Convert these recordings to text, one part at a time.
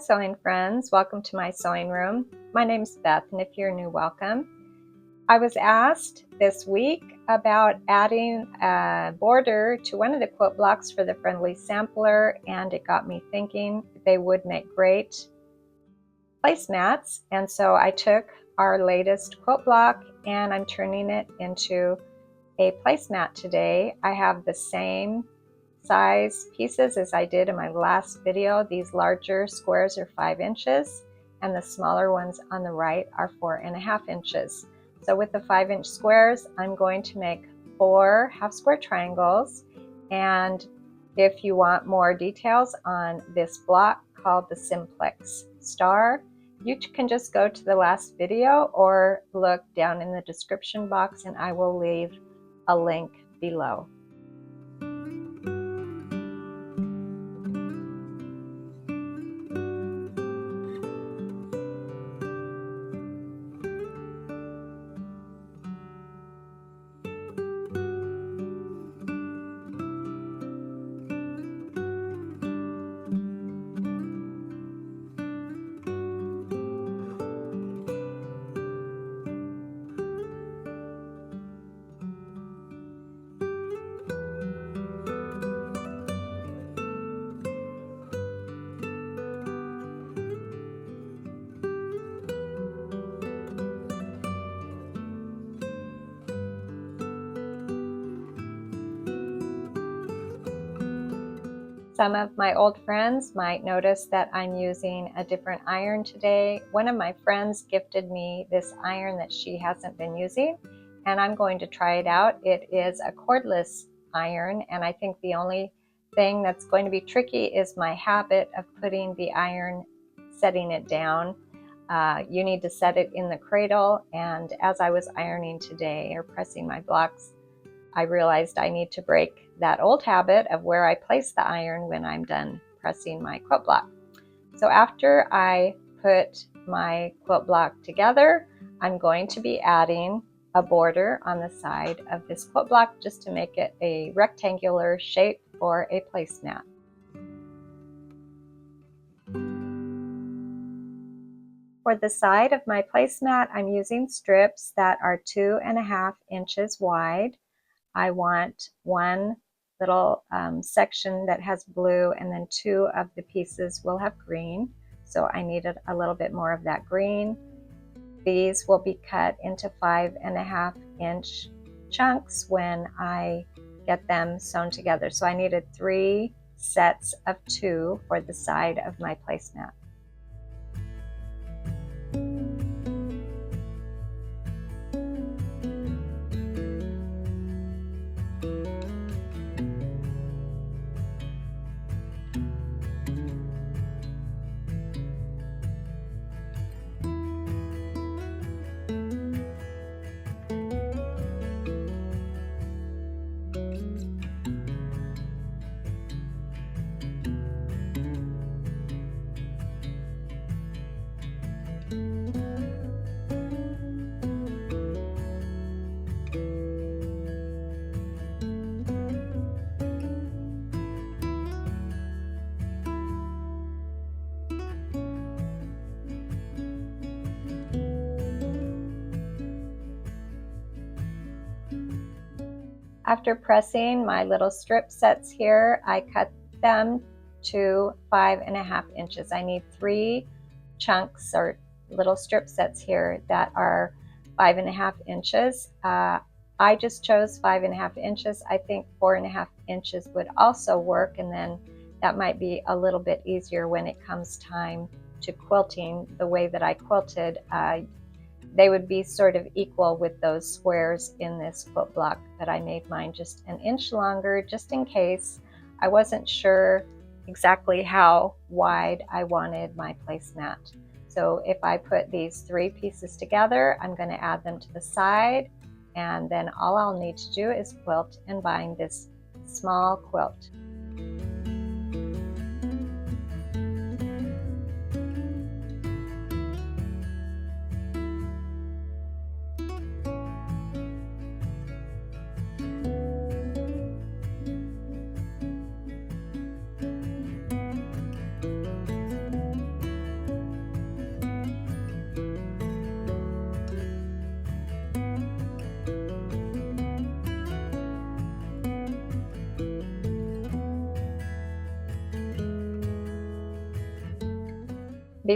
sewing friends, welcome to my sewing room. My name's Beth, and if you're new, welcome. I was asked this week about adding a border to one of the quilt blocks for the friendly sampler, and it got me thinking they would make great placemats. And so I took our latest quilt block and I'm turning it into a placemat today. I have the same size pieces as I did in my last video. These larger squares are 5 inches and the smaller ones on the right are 4.5 inches. So with the 5-inch squares, I'm going to make 4 half square triangles. And if you want more details on this block called the Simplex Star, you can just go to the last video or look down in the description box and I will leave a link below. Some of my old friends might notice that I'm using a different iron today. One of my friends gifted me this iron that she hasn't been using, and I'm going to try it out. It is a cordless iron, and I think the only thing that's going to be tricky is my habit of putting the iron, setting it down. You need to set it in the cradle, and as I was ironing today or pressing my blocks, I realized I need to break that old habit of where I place the iron when I'm done pressing my quilt block. So after I put my quilt block together, I'm going to be adding a border on the side of this quilt block just to make it a rectangular shape for a placemat. For the side of my placemat, I'm using strips that are 2.5 inches wide. I want one little section that has blue, and then 2 of the pieces will have green. So I needed a little bit more of that green. These will be cut into 5.5 inch chunks when I get them sewn together. So I needed 3 sets of 2 for the side of my placemat. After pressing my little strip sets here, I cut them to 5.5 inches. I need 3 chunks or little strip sets here that are 5.5 inches. I just chose 5.5 inches. I think 4.5 inches would also work, and then that might be a little bit easier when it comes time to quilting. The way that I quilted, they would be sort of equal with those squares in this quilt block, but I made mine just an inch longer just in case. I wasn't sure exactly how wide I wanted my placemat. So if I put these 3 pieces together, I'm going to add them to the side, and then all I'll need to do is quilt and bind this small quilt.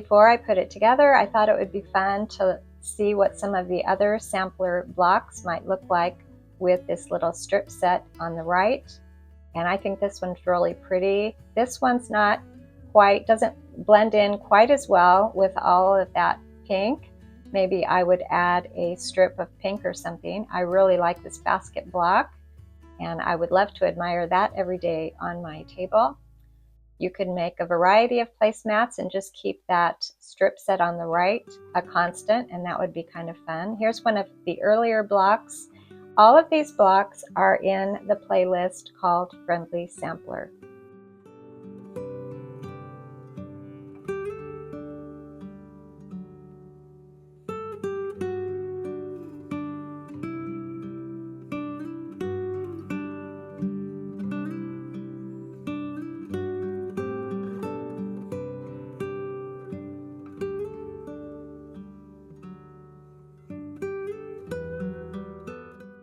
before I put it together, I thought it would be fun to see what some of the other sampler blocks might look like with this little strip set on the right. And I think this one's really pretty. This one's not quite, doesn't blend in quite as well with all of that pink. Maybe I would add a strip of pink or something. I really like this basket block, and I would love to admire that every day on my table. You could make a variety of placemats and just keep that strip set on the right a constant, and that would be kind of fun. Here's one of the earlier blocks. All of these blocks are in the playlist called Friendly Sampler.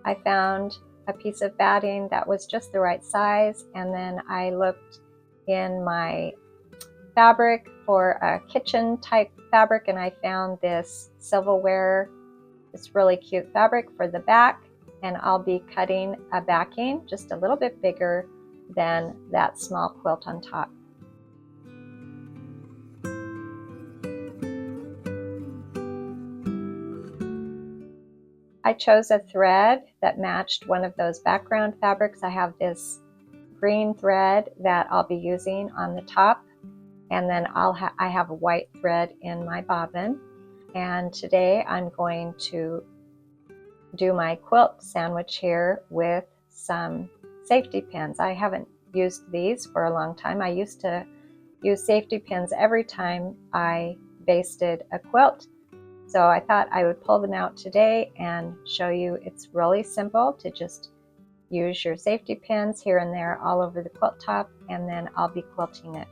I found a piece of batting that was just the right size, and then I looked in my fabric for a kitchen type fabric, and I found this silverware, this really cute fabric for the back, and I'll be cutting a backing just a little bit bigger than that small quilt on top. I chose a thread that matched one of those background fabrics. I have this green thread that I'll be using on the top, and then I have a white thread in my bobbin. And today I'm going to do my quilt sandwich here with some safety pins. I haven't used these for a long time. I used to use safety pins every time I basted a quilt. So I thought I would pull them out today and show you. It's really simple to just use your safety pins here and there all over the quilt top, and then I'll be quilting it.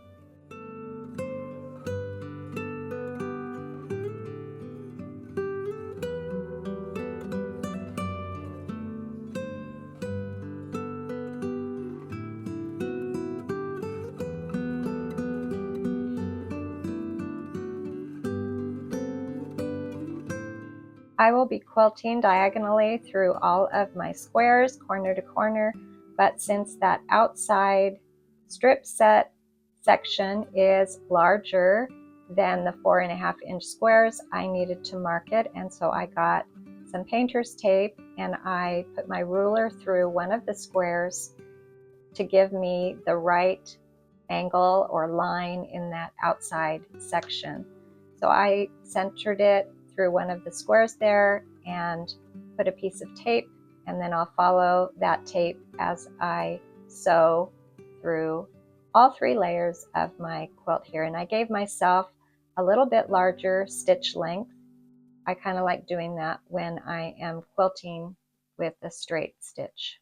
I will be quilting diagonally through all of my squares, corner to corner, but since that outside strip set section is larger than the 4.5-inch squares, I needed to mark it, and so I got some painter's tape and I put my ruler through one of the squares to give me the right angle or line in that outside section. So I centered it through one of the squares there and put a piece of tape, and then I'll follow that tape as I sew through all 3 layers of my quilt here. And I gave myself a little bit larger stitch length. I kind of like doing that when I am quilting with a straight stitch.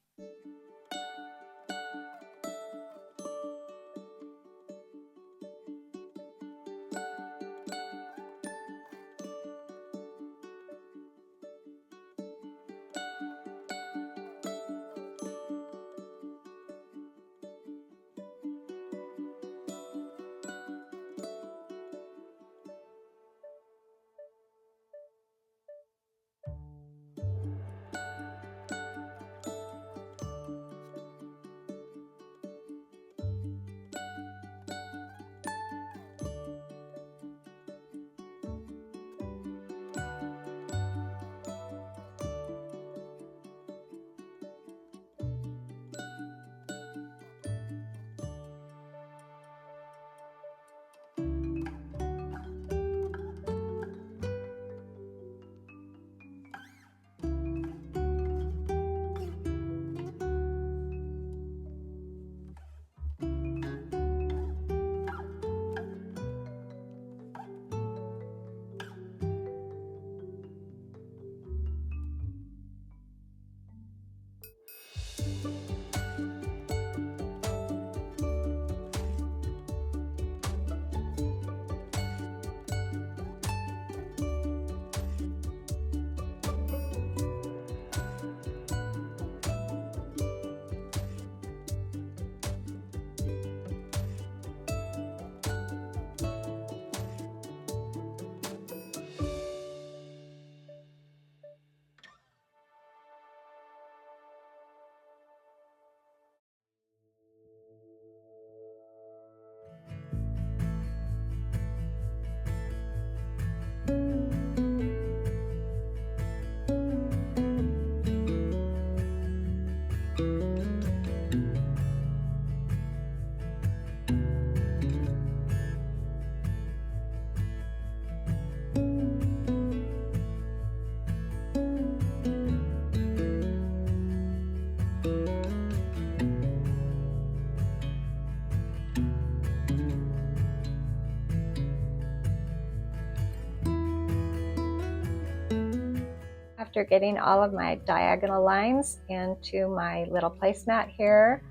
after getting all of my diagonal lines into my little placemat here,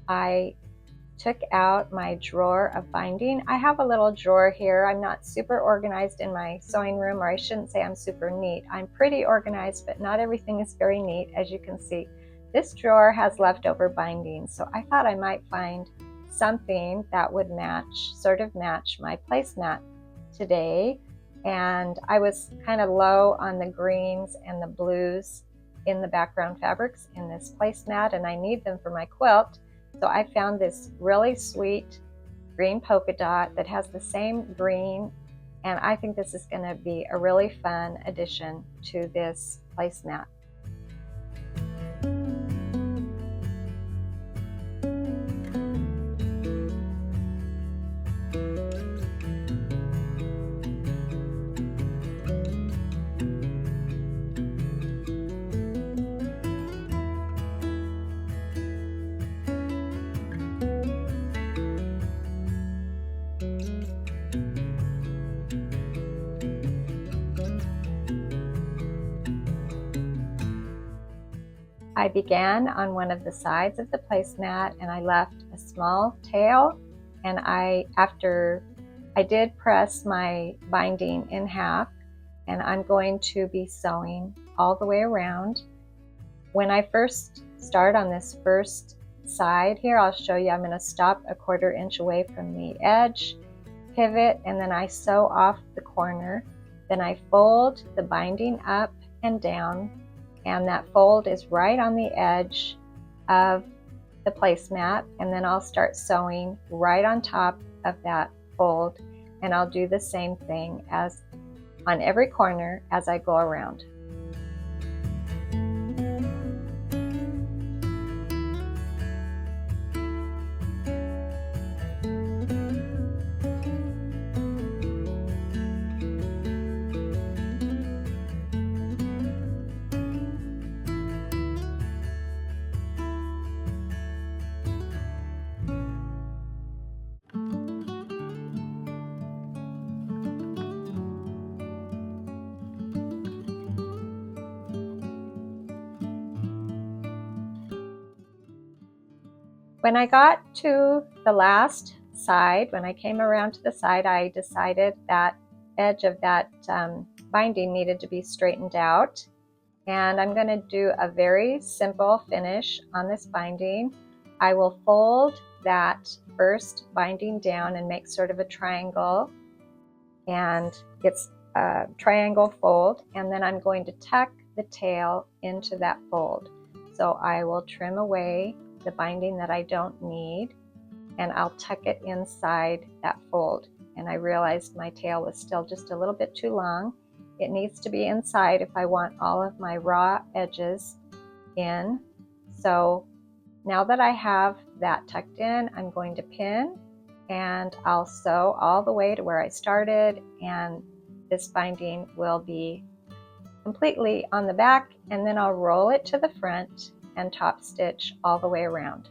I took out my drawer of binding. I have a little drawer here. I'm not super organized in my sewing room, or I shouldn't say I'm super neat. I'm pretty organized, but not everything is very neat, as you can see. This drawer has leftover binding, so I thought I might find something that would match, sort of match my placemat today. And I was kind of low on the greens and the blues in the background fabrics in this placemat, and I need them for my quilt. So I found this really sweet green polka dot that has the same green, and I think this is going to be a really fun addition to this placemat. I began on one of the sides of the placemat, and I left a small tail, and after I did press my binding in half, and I'm going to be sewing all the way around. When I first start on this first side here, I'll show you, I'm going to stop a 1/4 inch away from the edge, pivot, and then I sew off the corner. Then I fold the binding up and down, and that fold is right on the edge of the placemat, and then I'll start sewing right on top of that fold, and I'll do the same thing as on every corner as I go around. When I got to the last side, when I came around to the side, I decided that edge of that binding needed to be straightened out. And I'm going to do a very simple finish on this binding. I will fold that first binding down and make sort of a triangle, and it's a triangle fold, and then I'm going to tuck the tail into that fold. So I will trim away the binding that I don't need, and I'll tuck it inside that fold. And I realized my tail was still just a little bit too long. It needs to be inside if I want all of my raw edges in. So now that I have that tucked in, I'm going to pin, and I'll sew all the way to where I started, and this binding will be completely on the back, and then I'll roll it to the front and top stitch all the way around.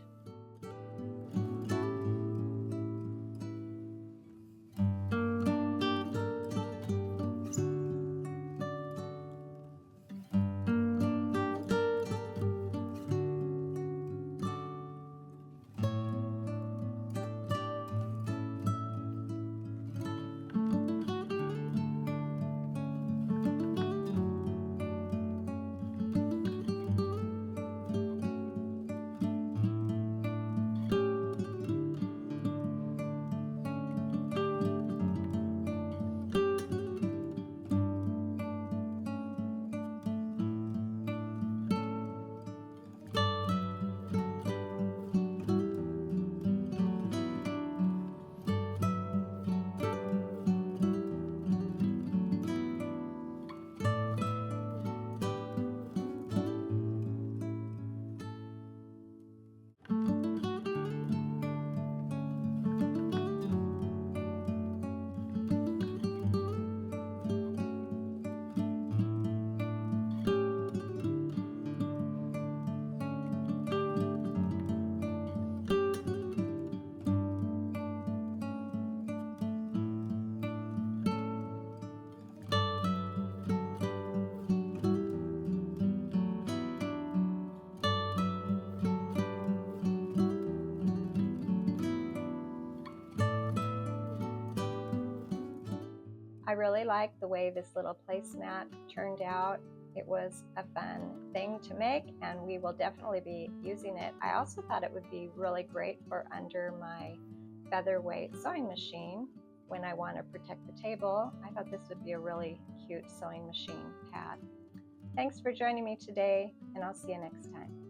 I really like the way this little placemat turned out. It was a fun thing to make, and we will definitely be using it. I also thought it would be really great for under my featherweight sewing machine when I want to protect the table. I thought this would be a really cute sewing machine pad. Thanks for joining me today, and I'll see you next time.